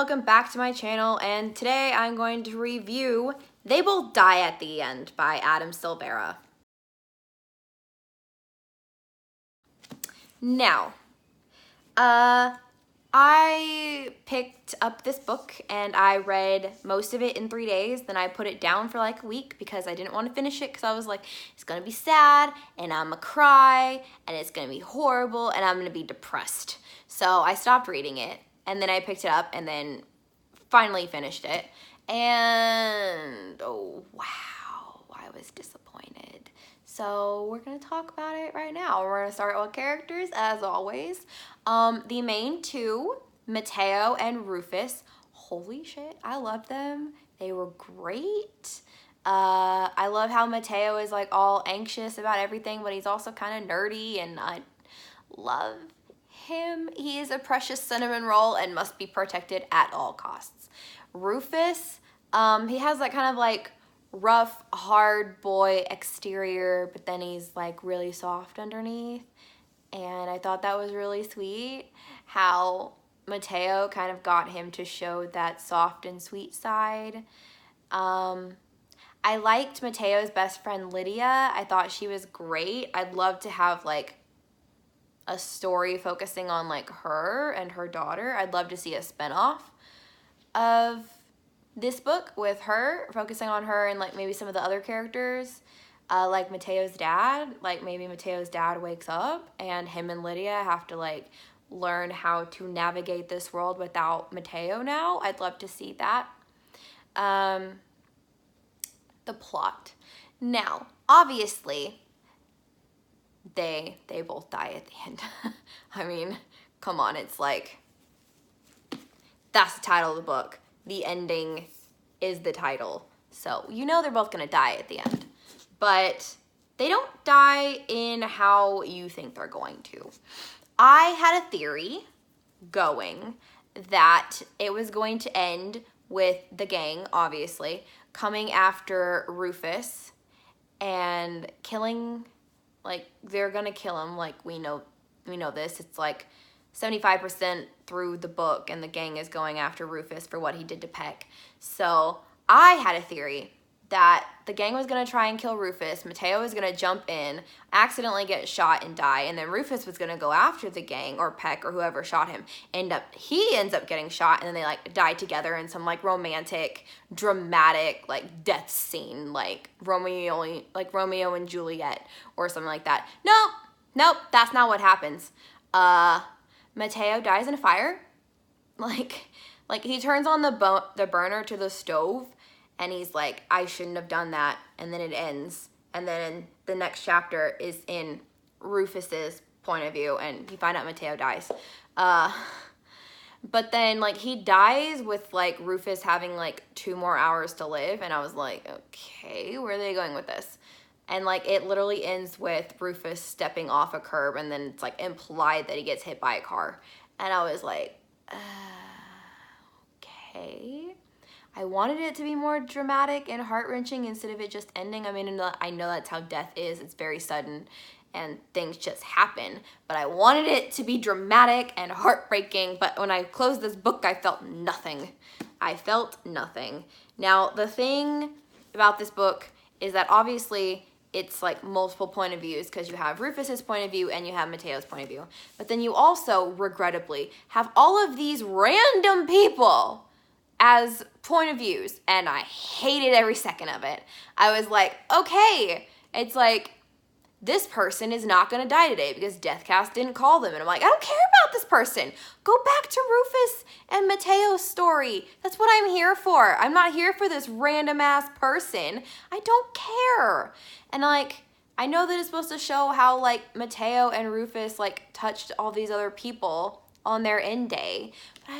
welcome back to my channel, and today I'm going to review They Both Die at the End by Adam Silvera. Now, I picked up this book and I read most of it in 3 days. Then I put it down for like a week because I didn't want to finish it because I was like, it's gonna be sad and I'm gonna cry and it's gonna be horrible and I'm gonna be depressed. So I stopped reading it and then I picked it up and then finally finished it. And oh wow, I was disappointed. So we're gonna talk about it right now. We're gonna start with characters as always. The main two, Mateo and Rufus, holy shit, I love them. They were great. I love how Mateo is like all anxious about everything, but he's also kind of nerdy, and I love him. He is a precious cinnamon roll and must be protected at all costs. Rufus, he has that kind of like rough, hard boy exterior, but then he's like really soft underneath. And I thought that was really sweet how Mateo kind of got him to show that soft and sweet side. I liked Mateo's best friend Lydia. I thought she was great. I'd love to have like a story focusing on like her and her daughter. I'd love to see a spinoff of this book with her, focusing on her and like maybe some of the other characters. Like Mateo's dad, like maybe Mateo's dad wakes up and him and Lydia have to like learn how to navigate this world without Mateo now. I'd love to see that. The plot. Now, obviously, they both die at the end. I mean, come on, it's like, that's the title of the book. The ending is the title. So, you know they're both gonna die at the end. But they don't die in how you think they're going to. I had a theory going that it was going to end with the gang, obviously, coming after Rufus and killing, like, they're gonna kill him, like, we know this. It's like 75% through the book and the gang is going after Rufus for what he did to Peck. So I had a theory that the gang was going to try and kill Rufus, Mateo was going to jump in, accidentally get shot and die, and then Rufus was going to go after the gang, or Peck, or whoever shot him. He ends up getting shot, and then they like die together in some like romantic, dramatic like death scene, like Romeo and Juliet, or something like that. Nope, that's not what happens. Mateo dies in a fire. Like he turns on the burner to the stove, and he's like, I shouldn't have done that. And then it ends. And then the next chapter is in Rufus's point of view, and you find out Mateo dies. But then like he dies with like Rufus having like 2 more hours to live, and I was like, okay, where are they going with this? And like it literally ends with Rufus stepping off a curb, and then it's like implied that he gets hit by a car. And I was like, okay. I wanted it to be more dramatic and heart-wrenching instead of it just ending. I mean, I know that's how death is. It's very sudden and things just happen. But I wanted it to be dramatic and heartbreaking. But when I closed this book, I felt nothing. Now, the thing about this book is that obviously it's like multiple point of views, because you have Rufus's point of view and you have Mateo's point of view. But then you also, regrettably, have all of these random people as point of views, and I hated every second of it. I was like, okay, it's like, this person is not gonna die today because Deathcast didn't call them. And I'm like, I don't care about this person. Go back to Rufus and Mateo's story. That's what I'm here for. I'm not here for this random ass person. I don't care. And like, I know that it's supposed to show how like Mateo and Rufus like touched all these other people on their end day, but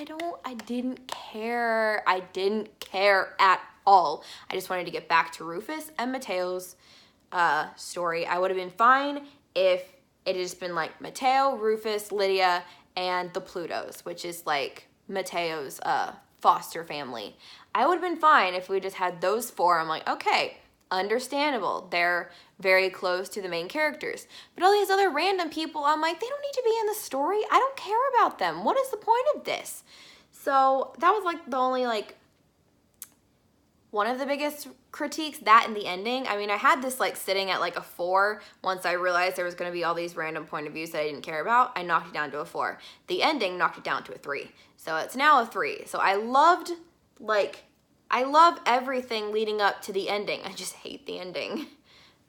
I didn't care. I didn't care at all. I just wanted to get back to Rufus and Mateo's story. I would have been fine if it had just been like Mateo, Rufus, Lydia, and the Plutos, which is like Mateo's foster family. I would have been fine if we just had those 4. I'm like, okay, understandable. They're very close to the main characters. But all these other random people, I'm like, they don't need to be in the story. I don't care about them. What is the point of this? So that was like the only like one of the biggest critiques, that and the ending. I mean, I had this like sitting at like a 4 once I realized there was going to be all these random point of views that I didn't care about. I knocked it down to a 4. The ending knocked it down to a 3. So it's now a 3. So I love everything leading up to the ending. I just hate the ending.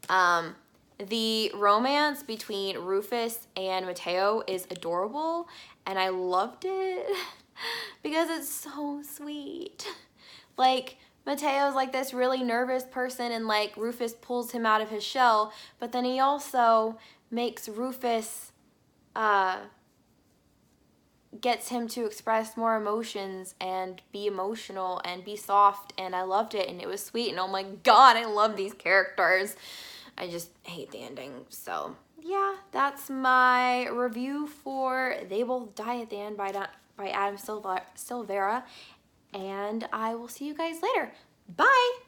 The romance between Rufus and Mateo is adorable, and I loved it because it's so sweet. Like, Mateo's like this really nervous person, and like Rufus pulls him out of his shell, but then he also makes Rufus, gets him to express more emotions and be emotional and be soft, and I loved it, and it was sweet, and oh my god, I love these characters. I just hate the ending. So yeah, that's my review for They Both Die at the End by Adam Silvera, and I will see you guys later. Bye!